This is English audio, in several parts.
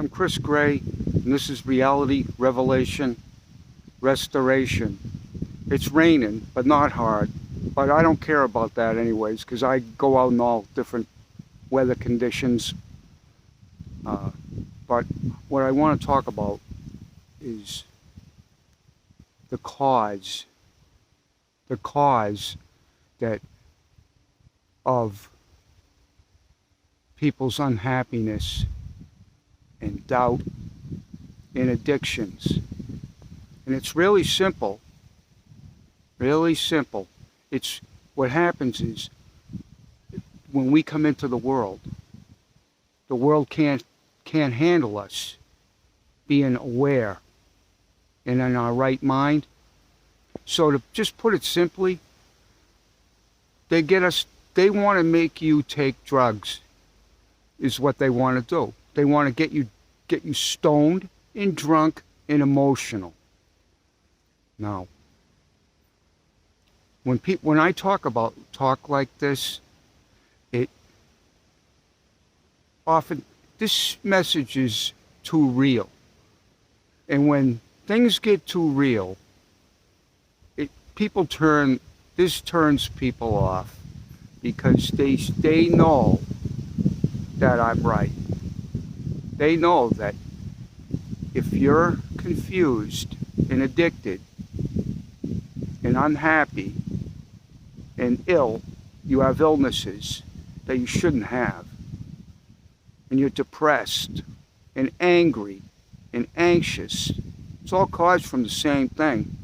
I'm Chris Gray, and this is Reality, Revelation, Restoration. It's raining, but not hard. But I don't care about that anyways, because I go out in all different weather conditions. But what I want to talk about is the cause that of people's unhappiness and doubt and addictions. And it's really simple. Really simple. It's what happens is when we come into the world can't handle us being aware and in our right mind. So to just put it simply, they want to make you take drugs is what they want to do. They want to get you stoned and drunk and emotional. Now, when I talk like this, this message is too real. And when things get too real, this turns people off because they know that I'm right. They know that if you're confused and addicted and unhappy and ill, you have illnesses that you shouldn't have. And you're depressed and angry and anxious. It's all caused from the same thing.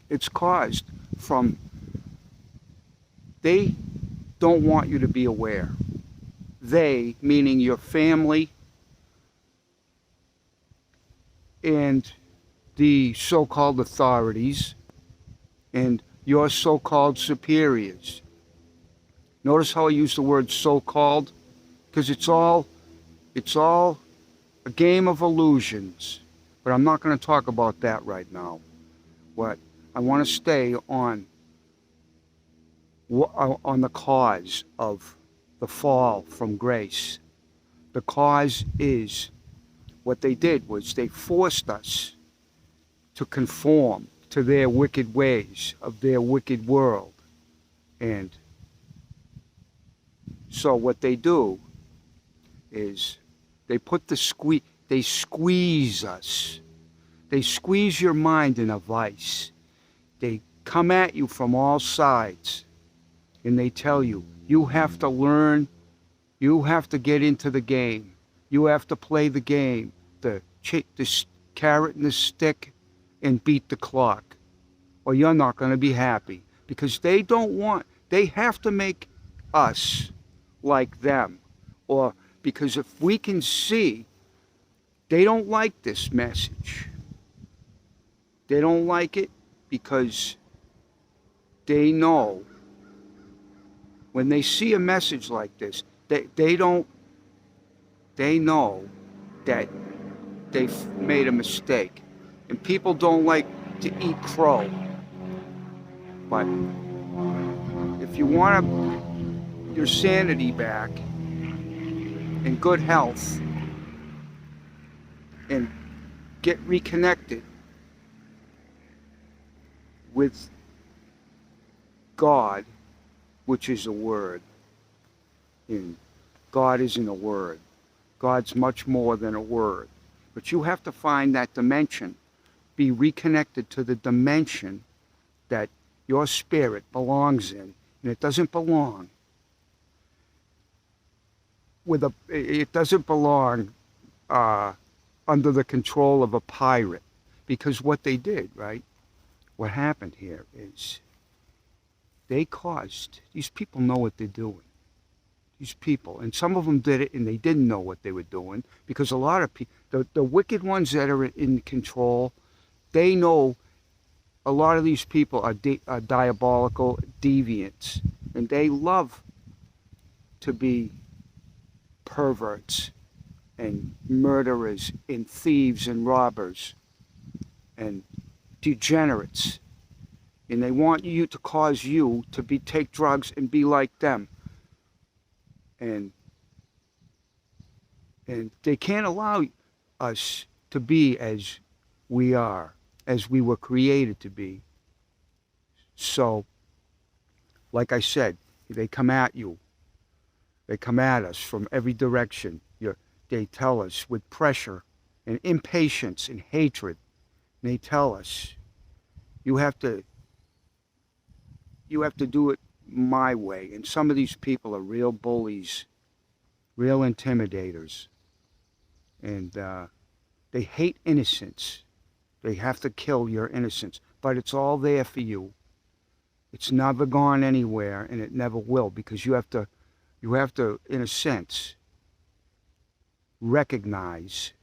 It's caused from they don't want you to be aware. They, meaning your family and the so-called authorities and your so-called superiors. Notice how I use the word so-called? Because it's all a game of illusions. But I'm not going to talk about that right now. What I want to stay on the cause of the fall from grace. The cause is what they did was they forced us to conform to their wicked ways of their wicked world. And so what they do is they squeeze us. They squeeze your mind in a vice. They come at you from all sides and they tell you, you have to learn, you have to get into the game, you have to play the game, the carrot and the stick, and beat the clock, or you're not going to be happy. Because they have to make us like them. Or because if we can see, they don't like this message. They don't like it because they know when they see a message like this, they know that they've made a mistake. And people don't like to eat crow. But if you want your sanity back and good health and get reconnected with God, which is a word. And God isn't a word. God's much more than a word. But you have to find that dimension, be reconnected to the dimension that your spirit belongs in. And it doesn't belong under the control of a pirate. Because what they did, right? What happened here is these people know what they're doing. These people, and some of them did it and they didn't know what they were doing, because a lot of people, the wicked ones that are in control, they know a lot of these people are diabolical deviants, and they love to be perverts and murderers and thieves and robbers and degenerates. And they want you to cause you to take drugs and be like them. And And they can't allow us to be as we are, as we were created to be. So, like I said, they come at you. They come at us from every direction. They tell us with pressure and impatience and hatred. And they tell us, you have to you have to do it my way. And some of these people are real bullies, real intimidators, and they hate innocence. They have to kill your innocence, but it's all there for you. It's never gone anywhere, and it never will, because you have to, in a sense, recognize.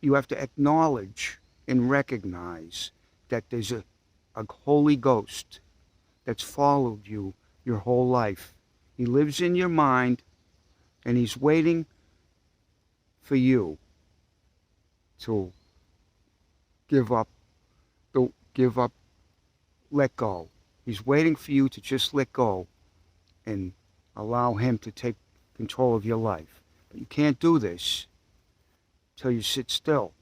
You have to acknowledge and recognize that there's a Holy Ghost that's followed you your whole life. He lives in your mind, and he's waiting for you to give up, let go. He's waiting for you to just let go and allow him to take control of your life. But you can't do this till you sit still,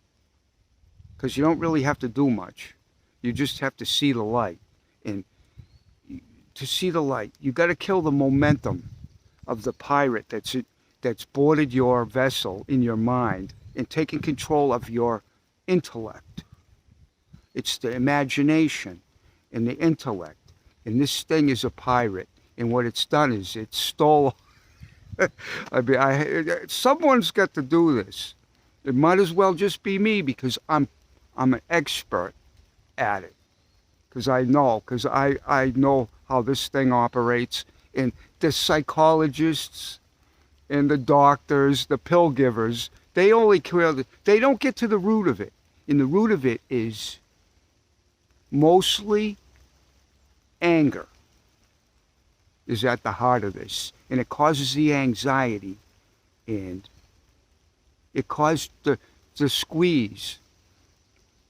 because you don't really have to do much. You just have to see the light. And to see the light, you got to kill the momentum of the pirate that's boarded your vessel in your mind and taken control of your intellect. It's the imagination and the intellect. And this thing is a pirate. And what it's done is it stole. I mean, someone's got to do this. It might as well just be me, because I'm an expert at it. Because I know how this thing operates. And the psychologists and the doctors, the pill givers, they don't get to the root of it. And the root of it is mostly anger is at the heart of this. And it causes the anxiety, and it caused the squeeze.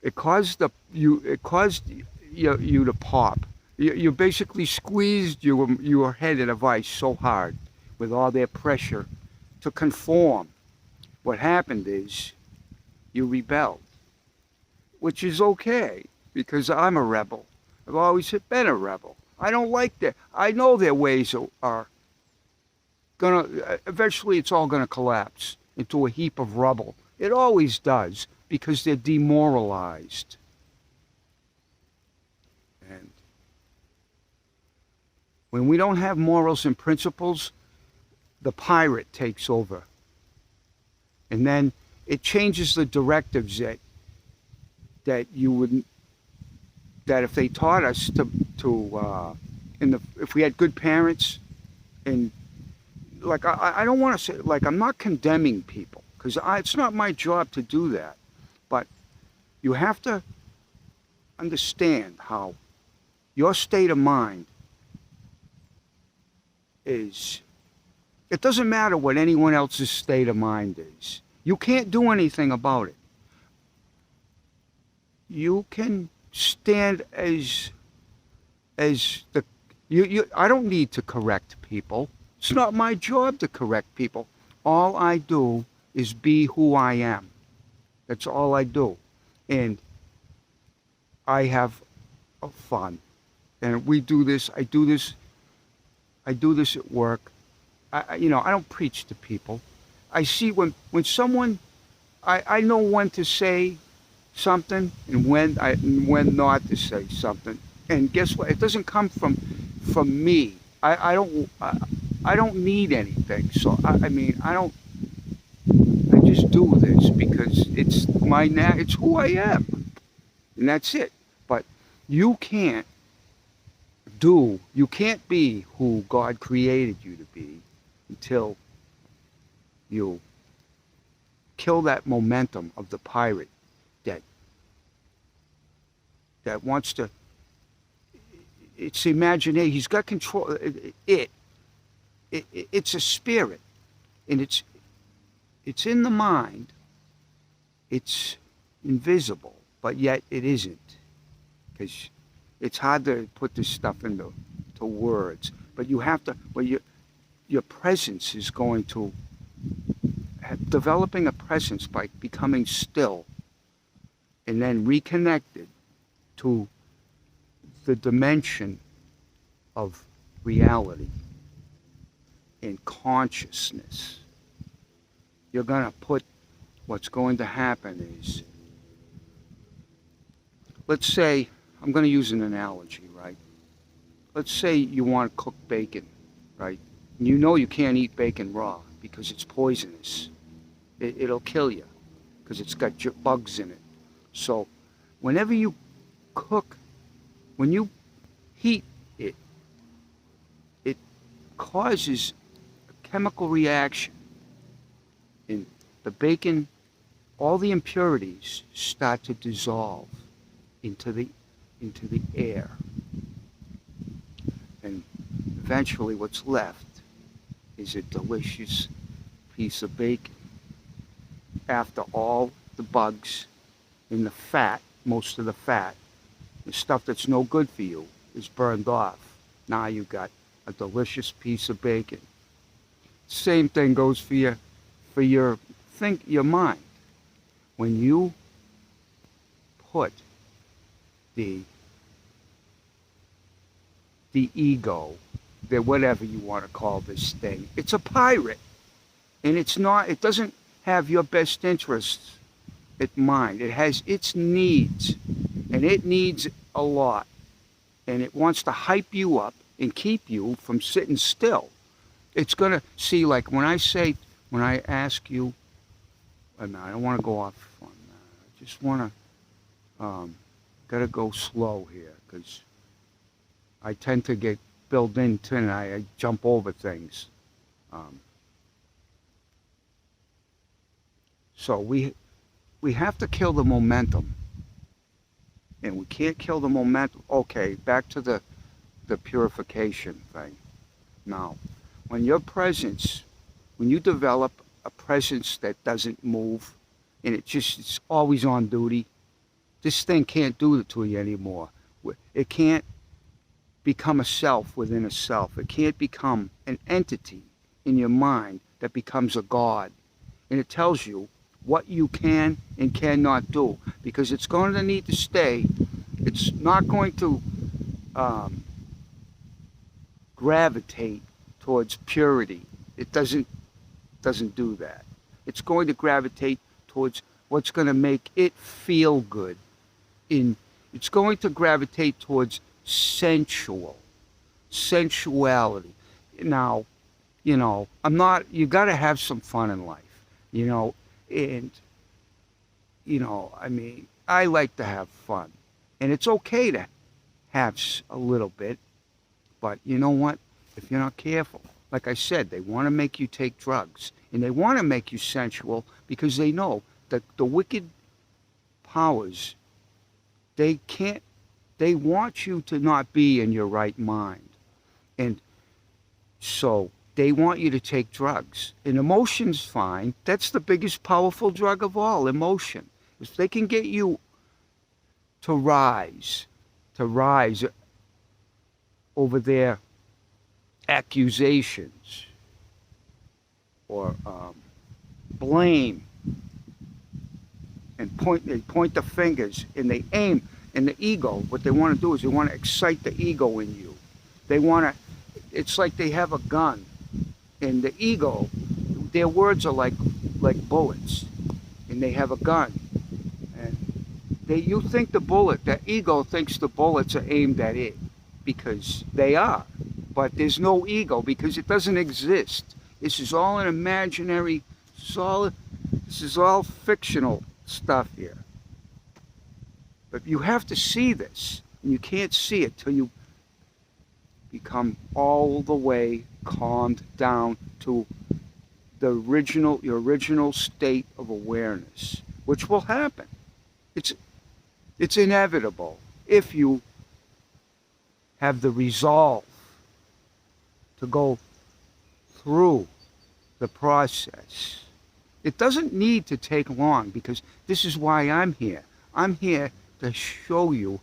It caused you to pop. You basically squeezed your head in a vice so hard with all their pressure to conform. What happened is you rebelled, which is okay, because I'm a rebel. I've always been a rebel. I don't like that. I know their ways are gonna, eventually it's all gonna collapse into a heap of rubble. It always does, because they're demoralized. And when we don't have morals and principles, the pirate takes over. And then it changes the directives that if they taught us if we had good parents, and like I don't want to say, like, I'm not condemning people, because it's not my job to do that, but you have to understand how your state of mind is. It doesn't matter what anyone else's state of mind is. You can't do anything about it. You can stand as the I don't need to correct people. It's not my job to correct people. All I do is be who I am. That's all I do. And I have fun. And we do this. I do this at work. I don't preach to people. I see when someone, I know when to say something and when not to say something. And guess what? It doesn't come from me. I don't need anything. So I just do this because it's it's who I am, and that's it. But you can't be who God created you to be until you kill that momentum of the pirate that wants to. It's imagination. He's got control. It's a spirit, and it's in the mind. It's invisible, but yet it isn't, because it's hard to put this stuff into words. But you have to. Well, your presence is going to developing a presence by becoming still and then reconnected to the dimension of reality and consciousness. You're going to put, what's going to happen is, let's say, I'm going to use an analogy, right? Let's say you want to cook bacon, right? And you know you can't eat bacon raw because it's poisonous. It'll kill you because it's got bugs in it. So whenever you cook, when you heat it, it causes a chemical reaction. In the bacon, all the impurities start to dissolve into the air. And eventually what's left is a delicious piece of bacon. After all the bugs and the fat, most of the fat, the stuff that's no good for you, is burned off. Now you got a delicious piece of bacon. Same thing goes for your mind. When you put the ego, the whatever you want to call this thing, it's a pirate, and it doesn't have your best interests in mind. It has its needs, and it needs a lot, and it wants to hype you up and keep you from sitting still. It's going to see, like when I ask you, I don't want to go off on that. I just want to, got to go slow here, because I tend to get built into and I jump over things. So we have to kill the momentum, and we can't kill the momentum. Okay, back to the purification thing. Now, when you develop a presence that doesn't move, and it's always on duty, this thing can't do it to you anymore. It can't become a self within a self. It can't become an entity in your mind that becomes a god. And it tells you what you can and cannot do, because it's going to need to stay. It's not going to gravitate towards purity. It doesn't do that. It's going to gravitate towards what's going to make it feel good. It's going to gravitate towards sensuality. Now, you got to have some fun in life, and, I like to have fun, and it's okay to have a little bit, but you know what? If you're not careful, like I said, they want to make you take drugs, and they want to make you sensual because they know that the wicked powers, they want you to not be in your right mind. And so they want you to take drugs. And emotion's fine. That's the biggest powerful drug of all, emotion. If they can get you to rise over their accusations or blame, and they point the fingers and they aim, and the ego, what they want to do is they want to excite the ego in you. It's like they have a gun, and the ego, their words are like bullets, and they have a gun, and you think that ego thinks the bullets are aimed at it, because they are, but there's no ego because it doesn't exist. This is all an imaginary, this is all fictional stuff here. But you have to see this, and you can't see it till you become all the way calmed down to your original state of awareness, which will happen. It's inevitable if you have the resolve to go through the process. It doesn't need to take long, because this is why I'm here. I'm here to show you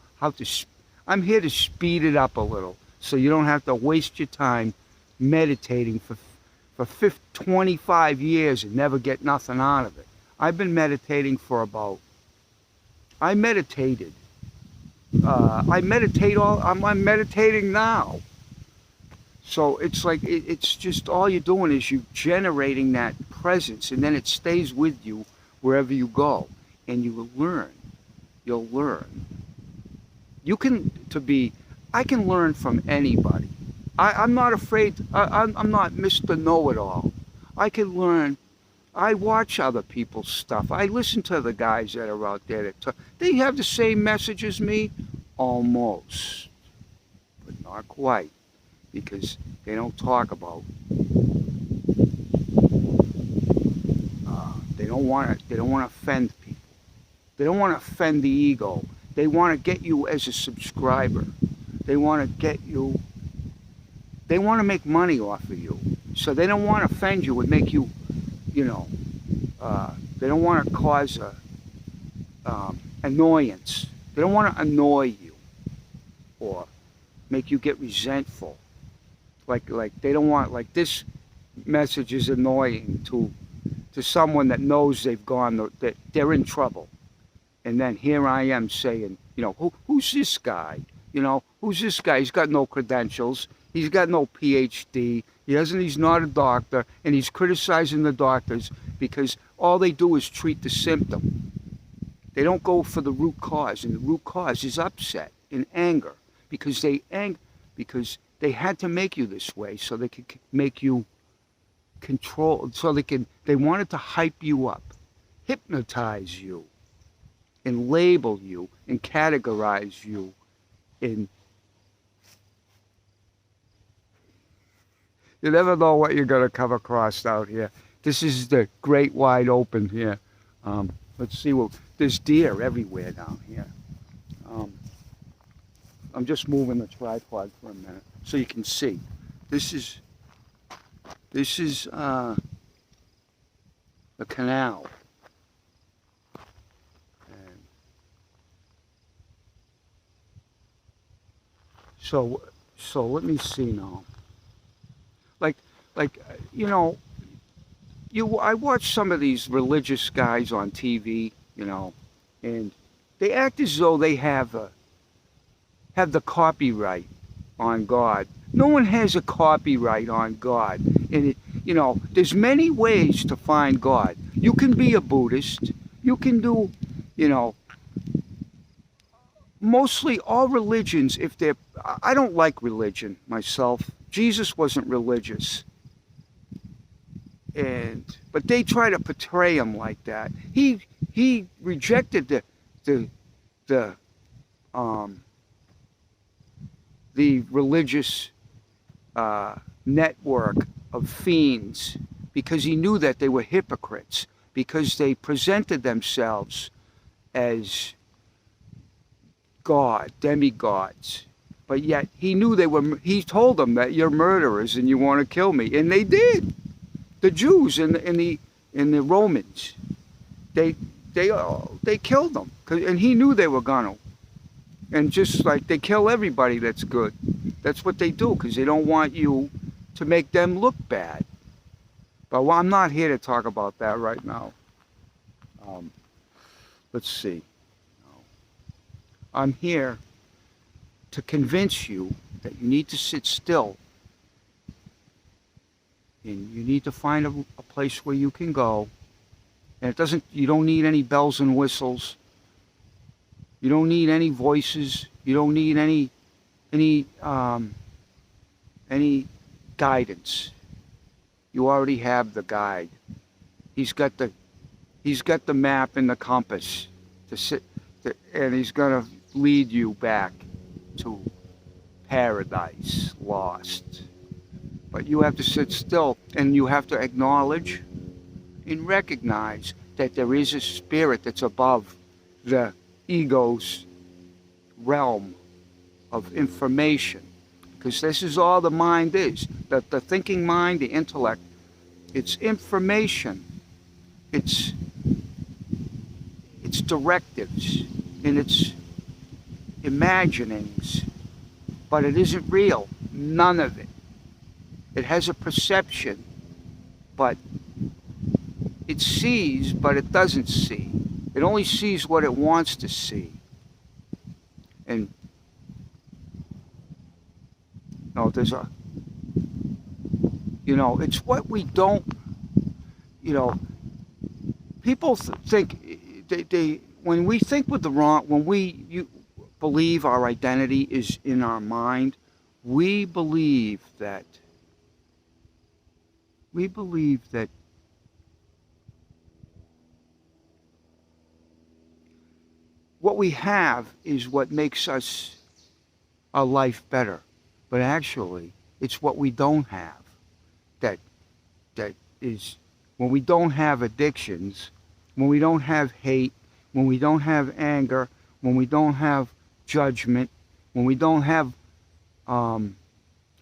I'm here to speed it up a little, so you don't have to waste your time meditating for 25 years and never get nothing out of it. I've been meditating for about, I meditated. I'm meditating now. So it's like, it's just all you're doing is you generating that presence, and then it stays with you wherever you go. And you will learn. You'll learn. I can learn from anybody. I'm not afraid, I'm not Mr. Know-It-All. I can learn. I watch other people's stuff. I listen to the guys that are out there that talk. They have the same message as me, almost, but not quite, because they don't talk about. They don't want to offend people. They don't want to offend the ego. They want to get you as a subscriber. They want to get you. They want to make money off of you. So they don't want to offend you and make you, they don't want to cause a annoyance. They don't want to annoy you or make you get resentful. Like they don't want, like, this message is annoying to someone that knows that they're in trouble. And then here I am saying, who's this guy? Who's this guy? He's got no credentials. He's got no PhD. He's not a doctor. And he's criticizing the doctors because all they do is treat the symptom. They don't go for the root cause. And the root cause is upset and anger because they had to make you this way so they could make you control, so they wanted to hype you up, hypnotize you, and label you and categorize you in. You never know what you're going to come across out here. This is the great wide open here. Let's see, there's deer everywhere down here. I'm just moving the tripod for a minute so you can see. This is the canal. And so let me see now. I watch some of these religious guys on TV, and they act as though they have the copyright on God. No one has a copyright on God. And there's many ways to find God. You can be a Buddhist. You can do, mostly all religions, I don't like religion myself. Jesus wasn't religious. But they try to portray him like that. He rejected the religious network of fiends because he knew that they were hypocrites, because they presented themselves as God, demigods. But yet he knew he told them that you're murderers and you want to kill me. And they did. The Jews and the Romans, they killed them. And he knew they were gonna. And just like they kill everybody that's good. That's what they do, because they don't want you to make them look bad. But I'm not here to talk about that right now. Let's see. I'm here to convince you that you need to sit still, and you need to find a place where you can go. And you don't need any bells and whistles. You don't need any voices. You don't need any guidance. You already have the guide. He's got the map and the compass and he's gonna lead you back to paradise lost. But you have to sit still, and you have to acknowledge and recognize that there is a spirit that's above the ego's realm of information. Because this is all the mind is. The thinking mind, the intellect, it's information. It's directives, and it's imaginings. But it isn't real. None of it. It has a perception, but it sees, but it doesn't see. It only sees what it wants to see. And there's a, it's what we don't, you know, people think they when we think with the wrong, when believe our identity is in our mind, we believe that what we have is what makes our life better. But actually, it's what we don't have that is, when we don't have addictions, when we don't have hate, when we don't have anger, when we don't have judgment, when we don't have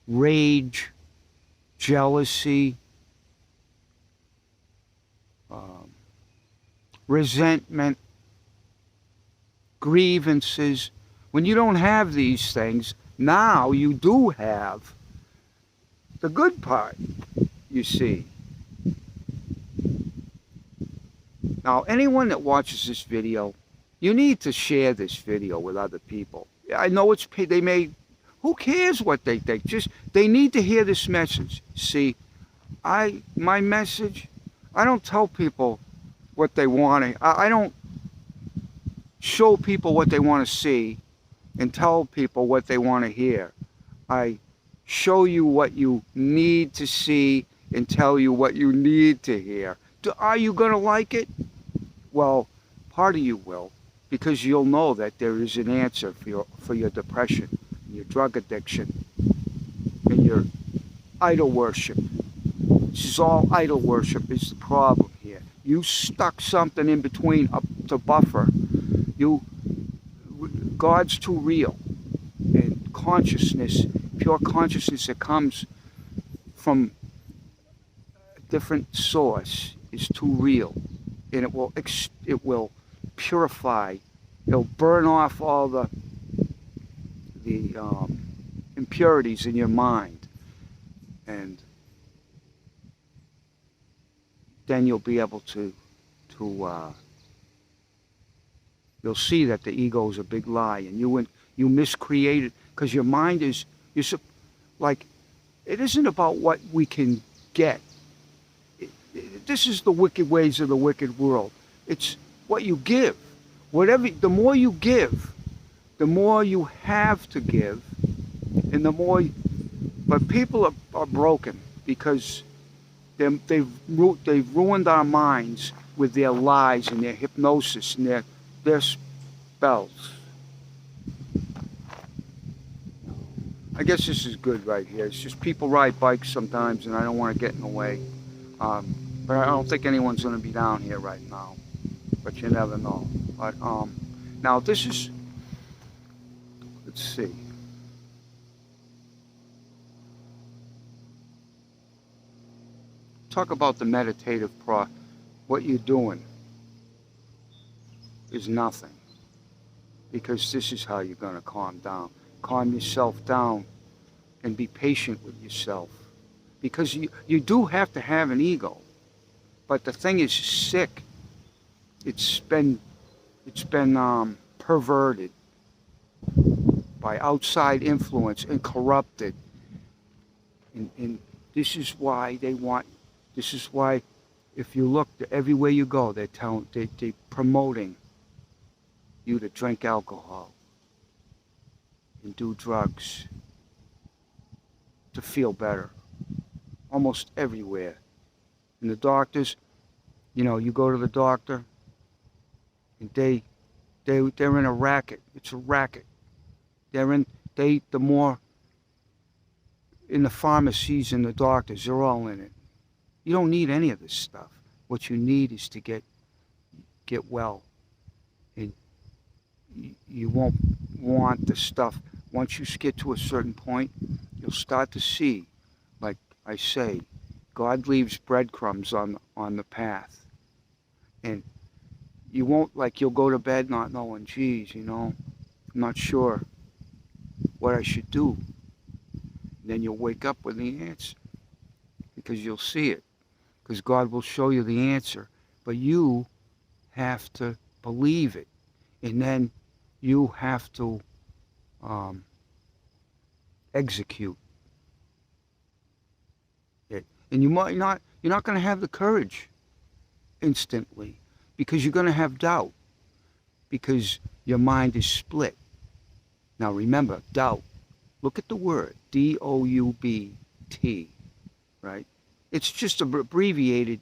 rage, jealousy, resentment, grievances. When you don't have these things, now you do have the good part, you see. Now, anyone that watches this video, you need to share this video with other people. I know who cares what they think? Just, they need to hear this message. See, my message, I don't tell people what they want. I don't show people what they want to see and tell people what they want to hear. I show you what you need to see and tell you what you need to hear. Are you going to like it? Well, part of you will, because you'll know that there is an answer for your depression, your drug addiction, and your idol worship. This is all idol worship is the problem here. You stuck something in between up to buffer. God's too real. And consciousness, pure consciousness that comes from a different source is too real. And it will purify. It'll burn off all the impurities in your mind, and then you'll be able to you'll see that the ego is a big lie, and you miscreated, because your mind is like, it isn't about what we can get. This is the wicked ways of the wicked world. It's what you give. The more you give, the more you have to give, and the more. But people are broken because they've ruined our minds with their lies and their hypnosis and their spells. I guess this is good right here. It's just people ride bikes sometimes, and I don't want to get in the way. But I don't think anyone's going to be down here right now. But you never know. But now this is, let's see. Talk about the meditative what you're doing is nothing. Because this is how you're going to calm down. Calm yourself down and be patient with yourself. Because you do have to have an ego. But the thing is sick. It's been perverted by outside influence and corrupted. And this is why this is why, if you look everywhere you go, they're promoting you to drink alcohol and do drugs to feel better. Almost everywhere. And the doctors, you go to the doctor, and they're in a racket. It's a racket. The more in the pharmacies and the doctors, they're all in it. You don't need any of this stuff. What you need is to get well. And you won't want the stuff. Once you get to a certain point, you'll start to see, like I say, God leaves breadcrumbs on the path. And you won't, you'll go to bed not knowing, geez, I'm not sure what I should do. And then you'll wake up with the answer, because you'll see it. because God will show you the answer. But you have to believe it, and then you have to um, execute it. And you're not going to have the courage instantly, because you're going to have doubt, because your mind is split. Now remember, doubt. Look at the word, D-O-U-B-T, right? It's just abbreviated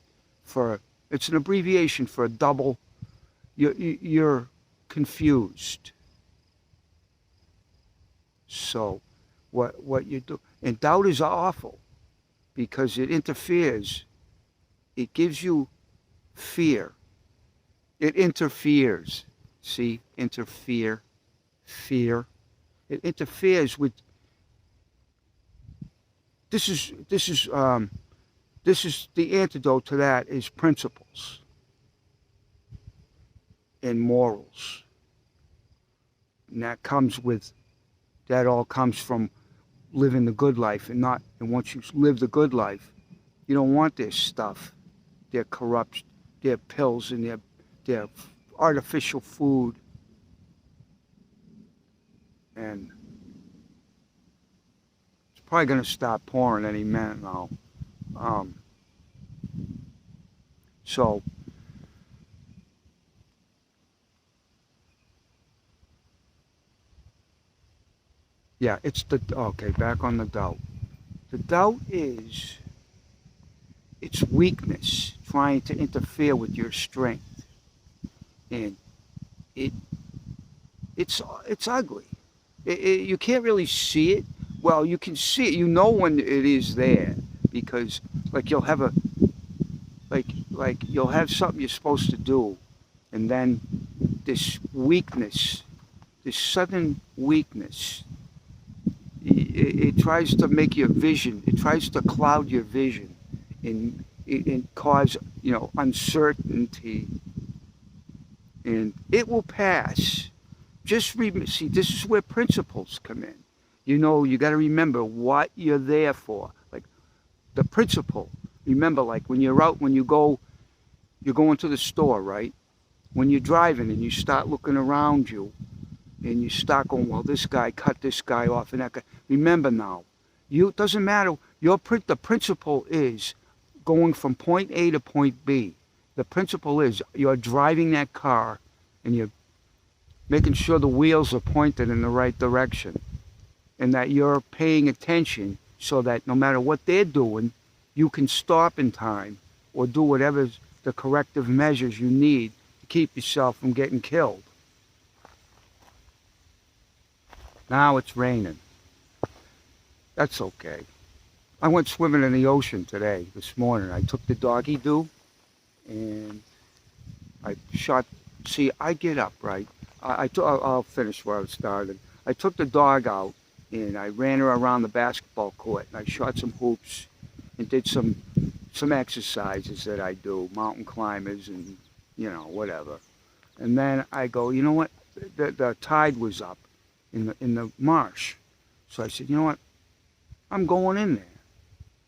it's an abbreviation for a double. You're confused. So what you do, and doubt is awful because it interferes. It gives you fear. It interferes. See, interfere, fear. It interferes with. This is the antidote to that is principles and morals. And that all comes from living the good life, and once you live the good life, you don't want their stuff, their corrupt, their pills and their artificial food. And it's probably going to stop pouring any minute now. So yeah, okay, back on the doubt. The doubt is it's weakness trying to interfere with your strength. And it's ugly. You can't really see it. Well, you can see it. You know when it is there, because you'll have you'll have something you're supposed to do, and then this weakness, this sudden weakness, it tries to make your vision. It tries to cloud your vision, and cause uncertainty. And it will pass. See, this is where principles come in. You got to remember what you're there for. Like the principle. Remember, like when you're going to the store, right? When you're driving and you start looking around you, and you start going, well, this guy cut this guy off and that guy. Remember now, it doesn't matter. The principle is going from point A to point B. The principle is you're driving that car and you're making sure the wheels are pointed in the right direction, and that you're paying attention so that no matter what they're doing, you can stop in time or do whatever the corrective measures you need to keep yourself from getting killed. Now it's raining. That's okay. I went swimming in the ocean this morning. I took the doggy do, and I get up, right? I'll finish where I started. I took the dog out, and I ran her around the basketball court, and I shot some hoops and did some exercises that I do, mountain climbers and, whatever. And then I go, you know what? The tide was up in the marsh. So I said, you know what? I'm going in there.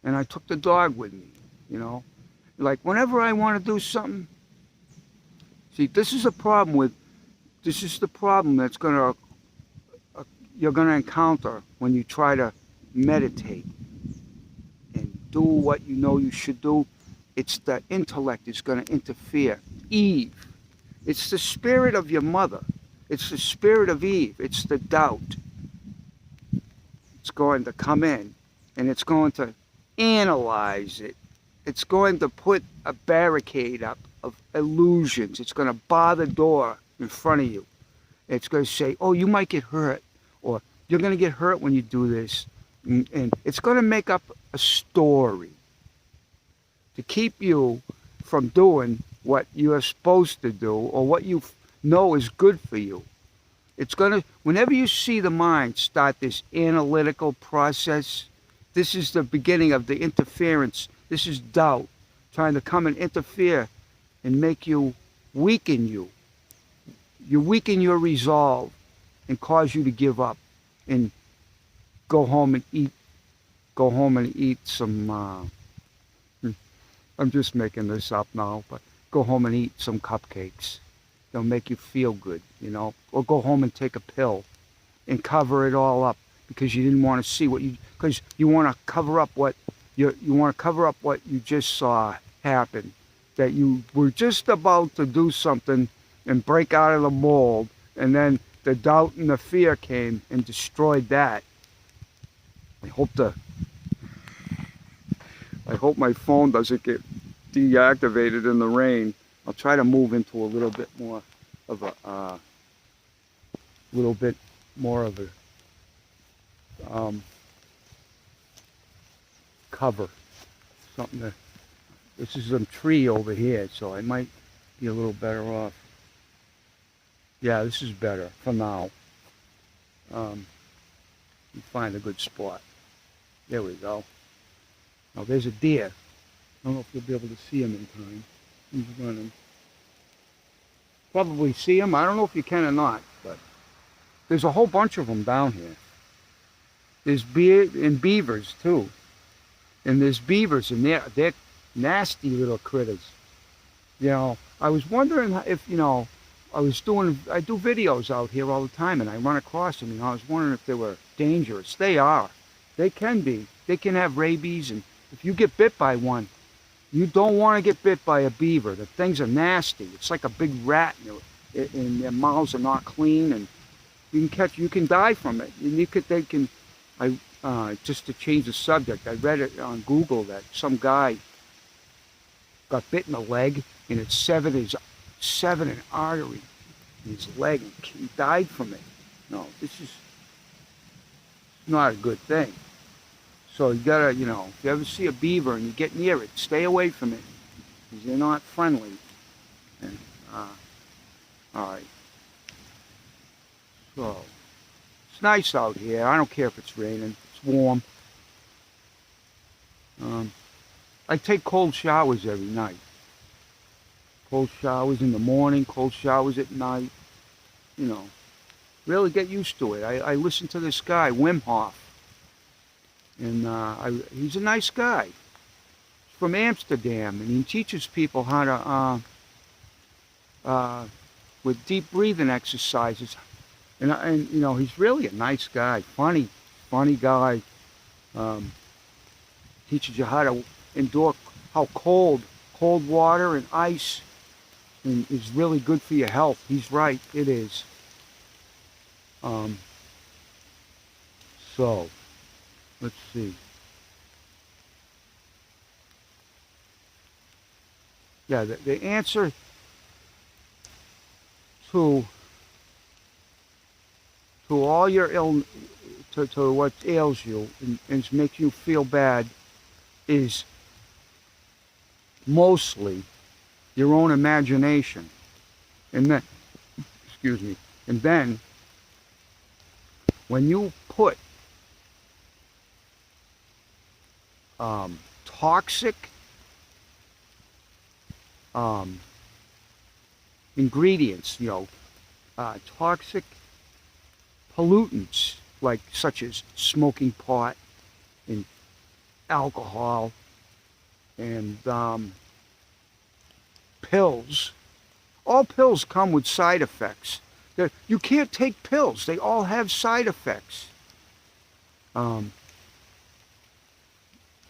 And I took the dog with me, Like whenever I want to do something, see, this is the problem that's you're going to encounter when you try to meditate and do what you know you should do. It's the intellect is going to interfere. Eve. It's the spirit of your mother. It's the spirit of Eve. It's the doubt. It's going to come in, and it's going to analyze it. It's going to put a barricade up of illusions. It's going to bar the door in front of you. It's going to say, oh, you might get hurt, or you're going to get hurt when you do this. And it's going to make up a story to keep you from doing what you're supposed to do or what you know is good for you. It's going to, whenever you see the mind start this analytical process, this is the beginning of the interference. This is doubt trying to come and interfere and make you weaken you. You weaken your resolve and cause you to give up and go home and eat some I'm just making this up now, but go home and eat some cupcakes. They'll make you feel good, you know. Or go home and take a pill and cover it all up because you didn't want to see what you, because you want to cover up what you want to cover up what you just saw happen. That you were just about to do something and break out of the mold, and then the doubt and the fear came and destroyed that. I hope the I hope my phone doesn't get deactivated in the rain. I'll try to move into a little bit more of a little bit more of a cover. Something that this is a tree over here, so I might be a little better off. Yeah, this is better for now. Find a good spot. There we go. Now there's a deer. I don't know if you'll be able to see him in time. He's running. Probably see him. I don't know if you can or not, but there's a whole bunch of them down here. There's beavers too, and there's beavers, and they're nasty little critters. You know, I was wondering if I do videos out here all the time, and I run across them. I was wondering if they were dangerous. They are. They can be. They can have rabies, and if you get bit by one, you don't want to get bit by a beaver. The things are nasty. It's like a big rat, and their mouths are not clean, and you can die from it. And just to change the subject, I read it on Google that some guy got bit in the leg, and it severed an artery in his leg, and he died from it. No, this is not a good thing. So you gotta, if you ever see a beaver and you get near it, stay away from it, because they're not friendly. And all right. So it's nice out here. I don't care if it's raining. It's warm. I take cold showers every night. Cold showers in the morning, cold showers at night. Really get used to it. I listen to this guy, Wim Hof. And he's a nice guy. He's from Amsterdam, and he teaches people how to, with deep breathing exercises. And he's really a nice guy, funny guy. Teaches you how to endure how cold water and ice is really good for your health. He's right, it is. So let's see. Yeah, the answer to all your to what ails you and makes you feel bad is mostly your own imagination. And then, excuse me, and then when you put toxic ingredients, toxic pollutants, like such as smoking pot and alcohol and pills. All pills come with side effects. You can't take pills. They all have side effects.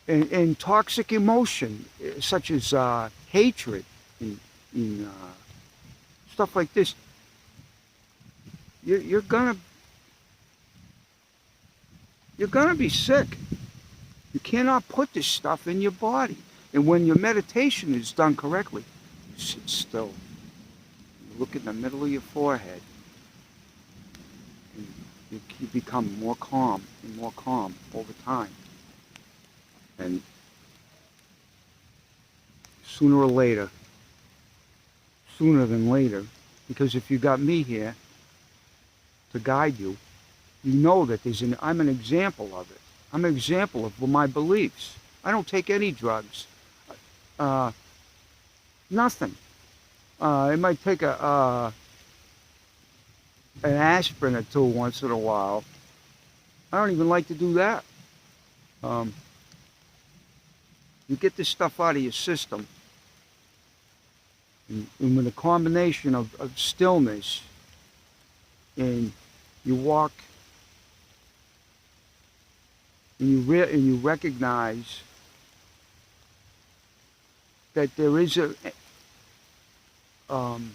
And toxic emotion, such as hatred and stuff like this. You're gonna be sick. You cannot put this stuff in your body. And when your meditation is done correctly, you sit still. You look in the middle of your forehead. And you become more calm and more calm over time. And sooner or later, sooner than later, because if you got me here to guide you, you know that I'm an example of it. I'm an example of my beliefs. I don't take any drugs. Nothing. I might take an aspirin or two once in a while. I don't even like to do that. You get this stuff out of your system. And with a combination of stillness, and you walk and you recognize that um,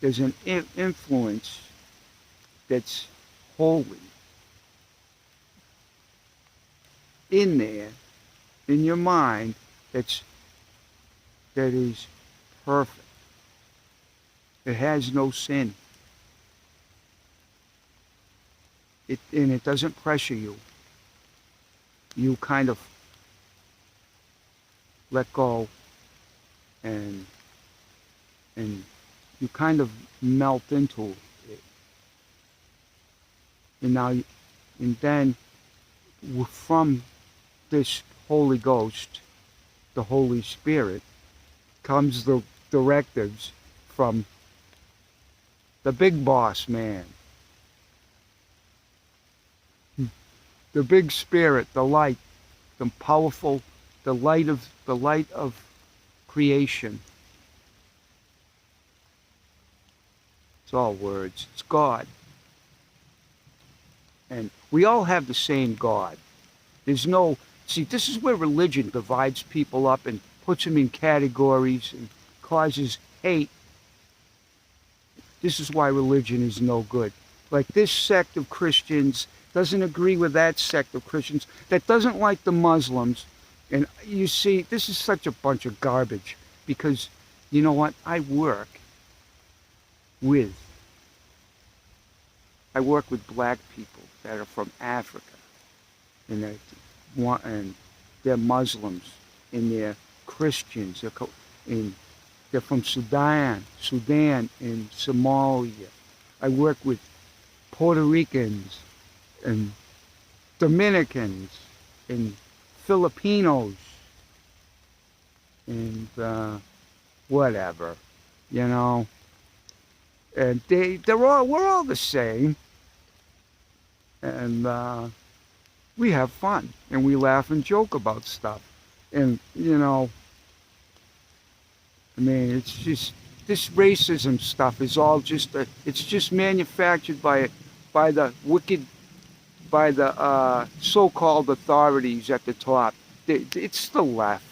there's an influence that's holy in there, in your mind, that is perfect. It has no sin. And it doesn't pressure you. You kind of let go, and you kind of melt into it. And then from this Holy Ghost, the Holy Spirit, comes the directives from the big boss man, the big spirit, the light, the powerful, the light of creation. It's all words. It's God. And we all have the same God. There's no, see, this is where religion divides people up and puts them in categories and causes hate. This is why religion is no good. Like this sect of Christians doesn't agree with that sect of Christians that doesn't like the Muslims. And you see, this is such a bunch of garbage, because you know what? I work with black people that are from Africa, and they're Muslims, and they're Christians, and they're from Sudan, and Somalia. I work with Puerto Ricans and Dominicans and Filipinos and whatever, you know. And we're all the same, and we have fun, and we laugh and joke about stuff, and you know, I mean, it's just, this racism stuff is all just it's just manufactured by the wicked, by the so-called authorities at the top. It's the left.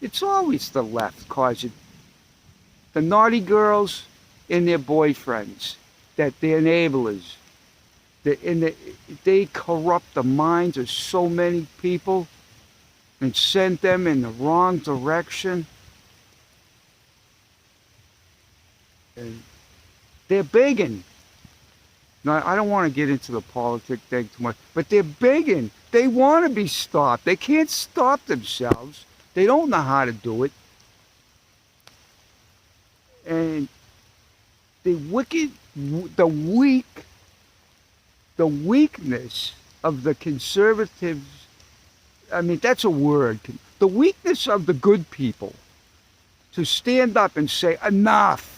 It's always the left causing the naughty girls and their boyfriends, that they're enablers. They corrupt the minds of so many people and send them in the wrong direction. And they're begging. Now, I don't want to get into the politics thing too much, but they're begging. They want to be stopped. They can't stop themselves. They don't know how to do it. And the weakness of the conservatives, I mean, that's a word. The weakness of the good people to stand up and say, enough.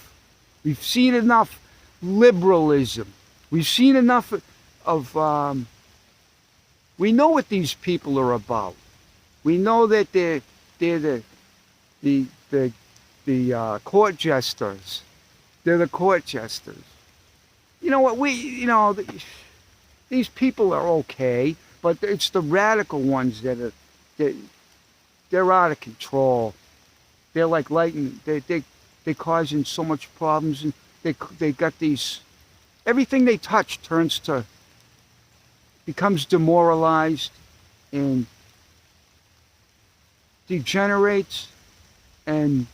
We've seen enough liberalism. We've seen enough of, we know what these people are about. We know that they're the court jesters. They're the court jesters. You know what, these people are okay, but it's the radical ones that they're out of control. They're like lightning. They're causing so much problems, and they got these, everything they touch becomes demoralized and degenerates and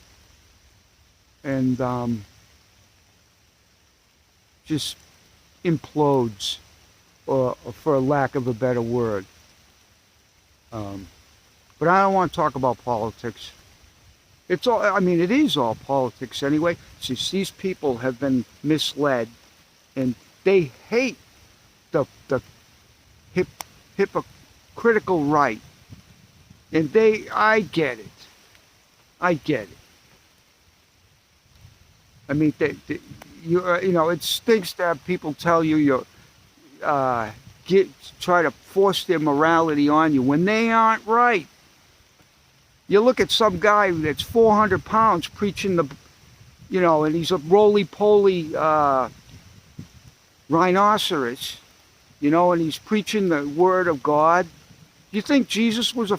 just implodes, or for a lack of a better word. But I don't want to talk about politics. It's all, I mean, it is all politics anyway. Since these people have been misled, and they hate the hypocritical right. And I get it. I get it. I mean, you know, it stinks to have people tell you try to force their morality on you when they aren't right. You look at some guy that's 400 pounds preaching the, and he's a roly-poly rhinoceros, and he's preaching the word of God. You think Jesus was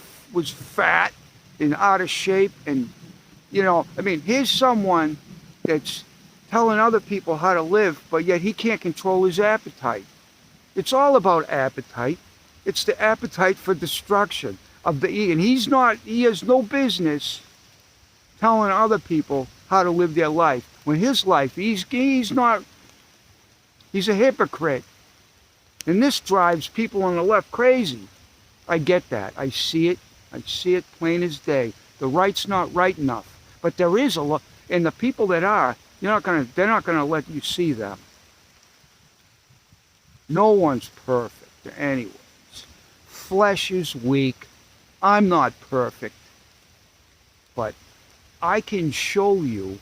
fat and out of shape? And, here's someone that's telling other people how to live, but yet he can't control his appetite. It's all about appetite. It's the appetite for destruction of the E. And he has no business telling other people how to live their life. When his life, he's a hypocrite. And this drives people on the left crazy. I get that. I see it. I see it plain as day. The right's not right enough. But there is a lot, and the people that are, they're not gonna let you see them. No one's perfect anyways. Flesh is weak. I'm not perfect. But I can show you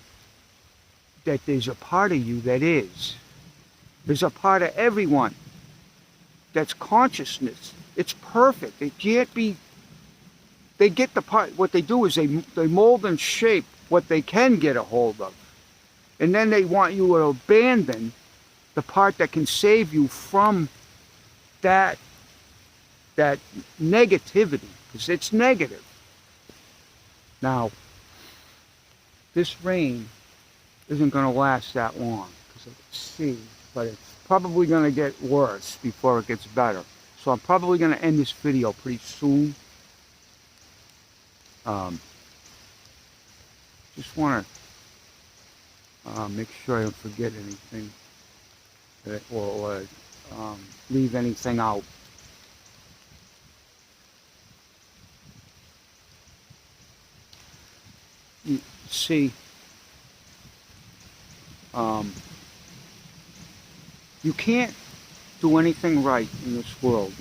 that there's a part of you that is. There's a part of everyone that's consciousness. It's perfect. It can't be. They get the part. What they do is they mold and shape what they can get a hold of. And then they want you to abandon the part that can save you from that negativity, because it's negative. Now, this rain isn't going to last that long, because I can see, but it's probably going to get worse before it gets better. So I'm probably going to end this video pretty soon. Just want to make sure I don't forget anything or leave anything out. You see, you can't do anything right in this world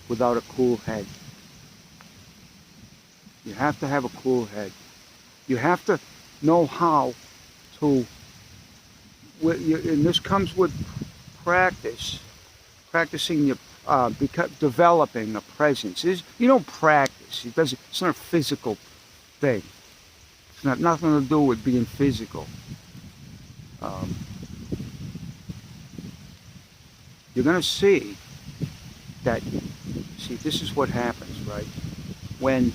without a cool head. You have to have a cool head. You have to know how to, and this comes with practice, practicing your, developing a presence. You don't practice. It's not a physical thing. It's not nothing to do with being physical. You're going to see that, this is what happens, right? When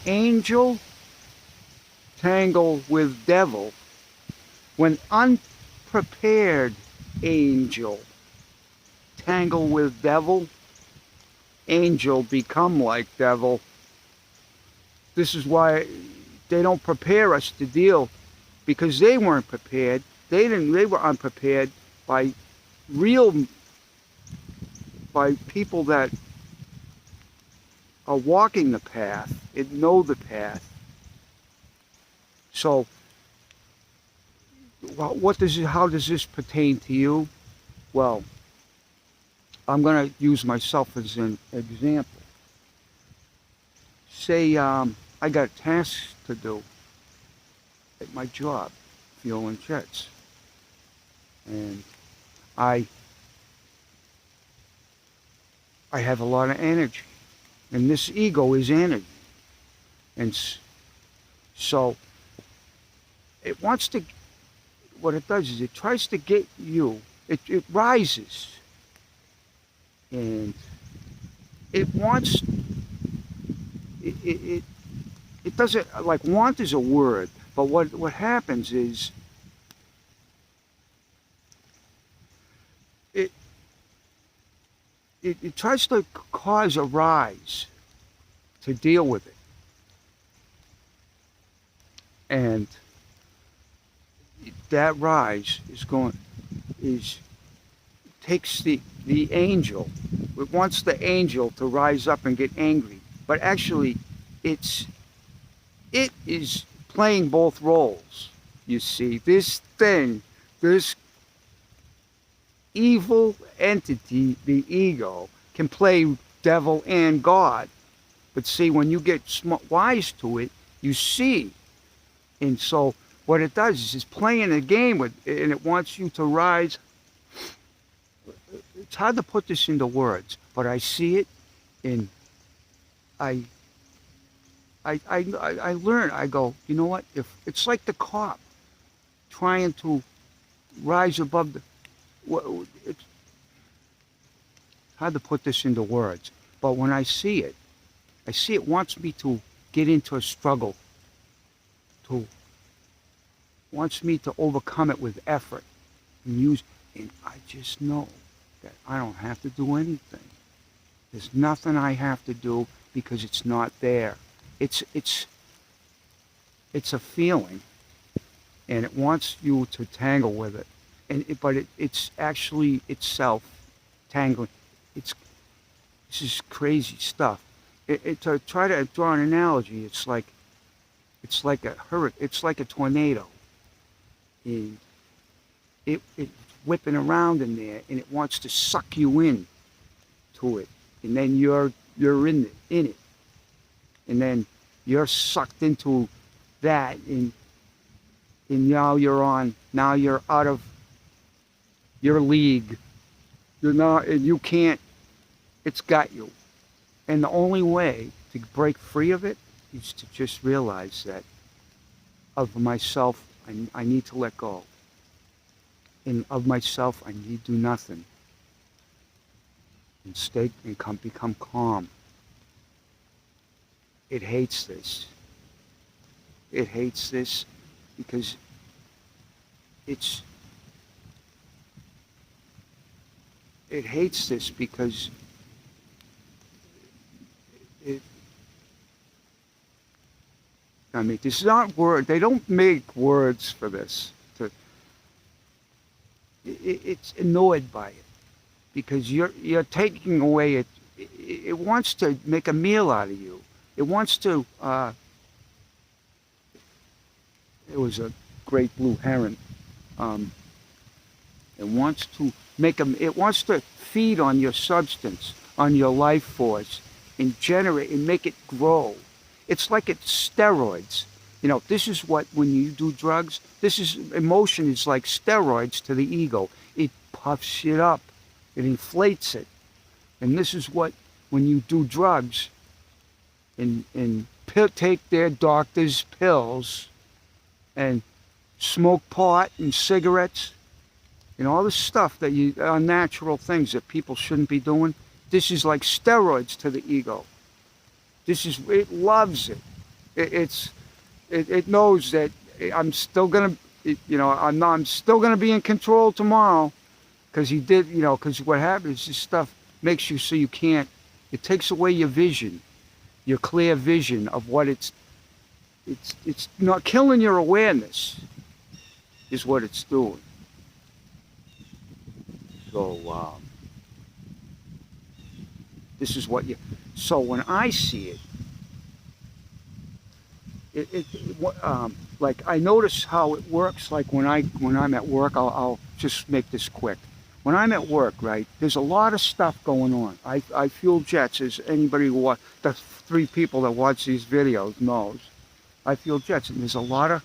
angel tangle with devil, when unprepared angel tangle with devil, angel become like devil. This is why they don't prepare us to deal, because they weren't prepared. They were unprepared by people that are walking the path and know the path. So, how does this pertain to you? Well, I'm going to use myself as an example. Say I got tasks to do at my job, fueling jets, and I have a lot of energy, and this ego is energy, and so it wants to. What it does is it tries to get you. It rises, and it wants. It doesn't, like, want is a word, but what happens is it tries to cause a rise to deal with it, and that rise takes the angel. It wants the angel to rise up and get angry, but actually it is playing both roles. You see, this evil entity, the ego, can play devil and God. But see, when you get wise to it, you see. And so what it does is it's playing a game with, and it wants you to rise. It's hard to put this into words, but I see it, and I learn. I go, you know what? If it's like the cop trying to rise above the, it's hard to put this into words, but when I see it wants me to get into a struggle, to wants me to overcome it with effort and use, and I just know that I don't have to do anything. There's nothing I have to do because it's not there. It's it's a feeling, and it wants you to tangle with it, it's actually itself tangling. It's This is crazy stuff. To try to draw an analogy, it's like a tornado, and it's whipping around in there, and it wants to suck you in to it, and then you're in it, and then you're sucked into that, and now you're out of your league. You're not, and you can't. It's got you, and the only way to break free of it is to just realize that of myself, I need to let go, and of myself, I need to do nothing, and become calm. It hates this. It hates this because it's it hates this because it I mean, this is not word. They don't make words for this. It's annoyed by it because you're taking away it. It wants to make a meal out of you. It wants to. It was a great blue heron. It wants to make them. It wants to feed on your substance, on your life force, and generate and make it grow. It's like it's steroids. You know, this is what, when you do drugs, emotion is like steroids to the ego. It puffs it up. It inflates it. And this is what, when you do drugs and take their doctor's pills and smoke pot and cigarettes and all this stuff that unnatural things that people shouldn't be doing, this is like steroids to the ego. It loves it. It knows that I'm still gonna, I'm still gonna be in control tomorrow, because because what happens, this stuff makes you so you can't. It takes away your vision, your clear vision of what it's not killing your awareness, is what it's doing. So this is what so when I see it, like I notice how it works. Like when I'm at work, I'll just make this quick. When I'm at work, right, there's a lot of stuff going on. I fuel jets, as anybody who the 3 people that watch these videos knows. I fuel jets, and there's a lot of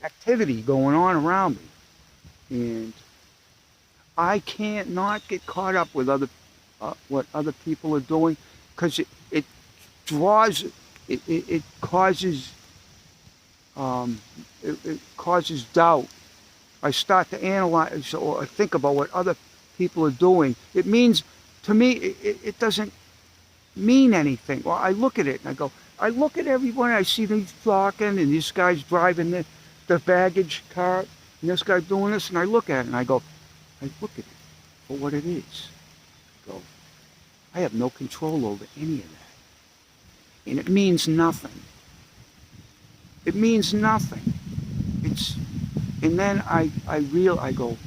activity going on around me, and I can't not get caught up with what other people are doing, because it draws, it causes it causes doubt. I start to analyze or think about what other people are doing. It means, to me, it doesn't mean anything. Well, I look at it and I look at everyone. I see these talking, and this guy's driving the baggage cart, and this guy's doing this, and I look at it and I look at it for what it is. I have no control over any of that, and it means nothing. It means nothing. And then I go,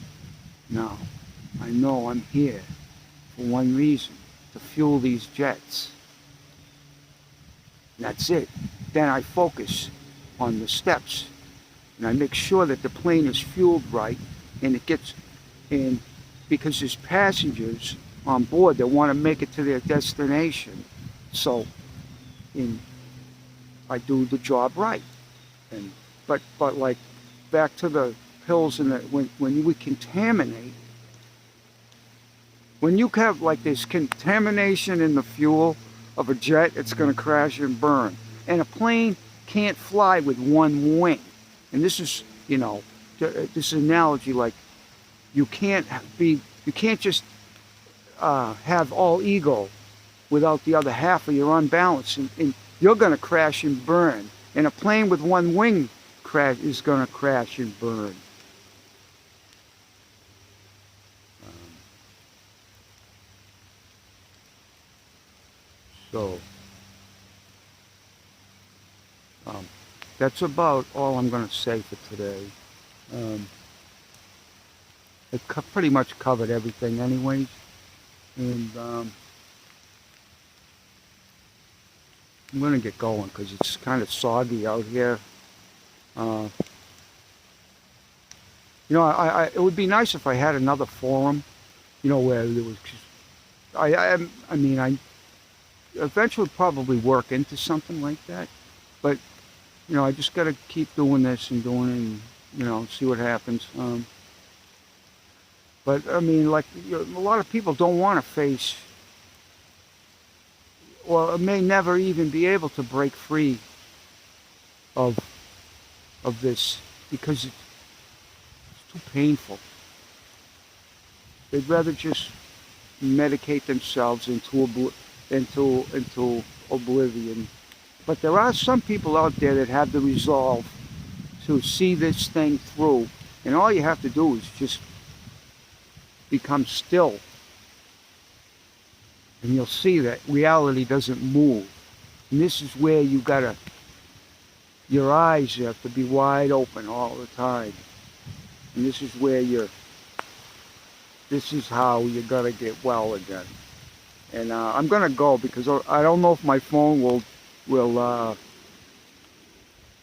no, I know I'm here for one reason, to fuel these jets. And that's it. Then I focus on the steps, and I make sure that the plane is fueled right, and it gets in, because there's passengers on board that want to make it to their destination. So I do the job right. But like, back to the pills, and when we contaminate, when you have like this contamination in the fuel of a jet, it's going to crash and burn. And a plane can't fly with one wing. And this is, you know, this analogy, like you can't just have all ego without the other half, or you're unbalanced, and you're going to crash and burn. And a plane with one wing is going to crash and burn. So that's about all I'm going to say for today. It pretty much covered everything anyways. And I'm going to get going because it's kind of soggy out here. You know, it would be nice if I had another forum, you know, where there was, I mean, I eventually probably work into something like that. But, you know, I just got to keep doing this and doing it and, you know, see what happens. But, I mean, like, you know, a lot of people don't want to face, or may never even be able to break free of this because it's too painful. They'd rather just medicate themselves into oblivion. But there are some people out there that have the resolve to see this thing through, and all you have to do is just become still, and you'll see that reality doesn't move. And this is where you gotta, your eyes have to be wide open all the time. And this is where this is how you're gonna get well again. And I'm gonna go because I don't know if my phone will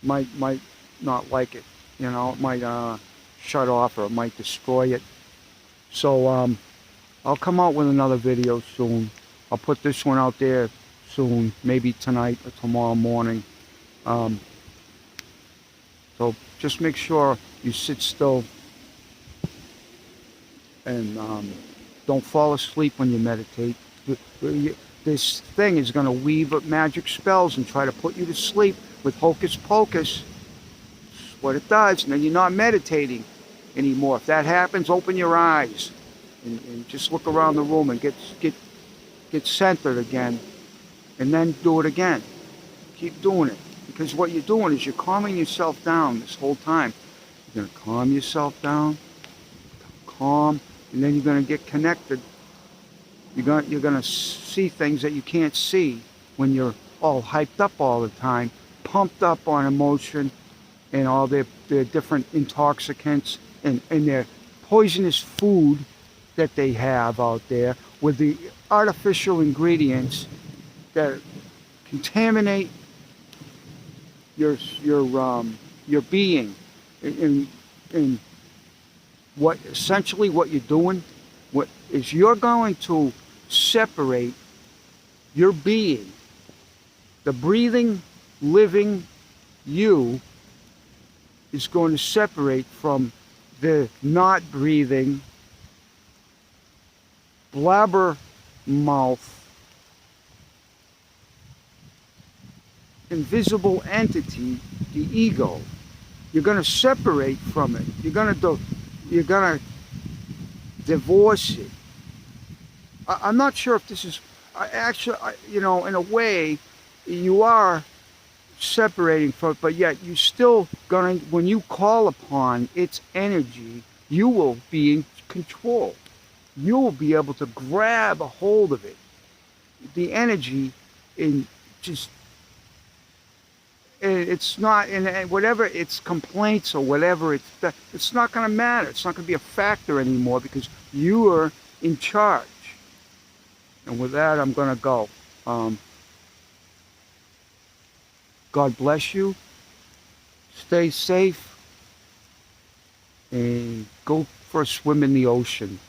might not like it. You know, it might shut off, or it might destroy it. So I'll come out with another video soon. I'll put this one out there soon, maybe tonight or tomorrow morning. So just make sure you sit still and don't fall asleep when you meditate. This thing is going to weave up magic spells and try to put you to sleep with hocus pocus. That's what it does. And then you're not meditating anymore. If that happens, open your eyes and just look around the room and get centered again, and then do it again. Keep doing it, because what you're doing is you're calming yourself down this whole time. You're going to calm yourself down, calm, and then you're going to get connected. You're going to see things that you can't see when you're all hyped up all the time, pumped up on emotion and all their different intoxicants and their poisonous food that they have out there with the artificial ingredients that contaminate your being. And what essentially what you're doing, what is, you're going to separate your being, the breathing, living you is going to separate from the not breathing, blabber mouth, invisible entity, the ego. You're going to separate from it. You're going to divorce it. I'm not sure if this is actually, you know, in a way, you are separating from it, but yet you still going to, when you call upon its energy, you will be in control. You will be able to grab a hold of it, the energy, in just, it's not, and whatever its complaints or whatever it's not going to matter. It's not going to be a factor anymore because you are in charge. And with that, I'm going to go. God bless you. Stay safe. And go for a swim in the ocean.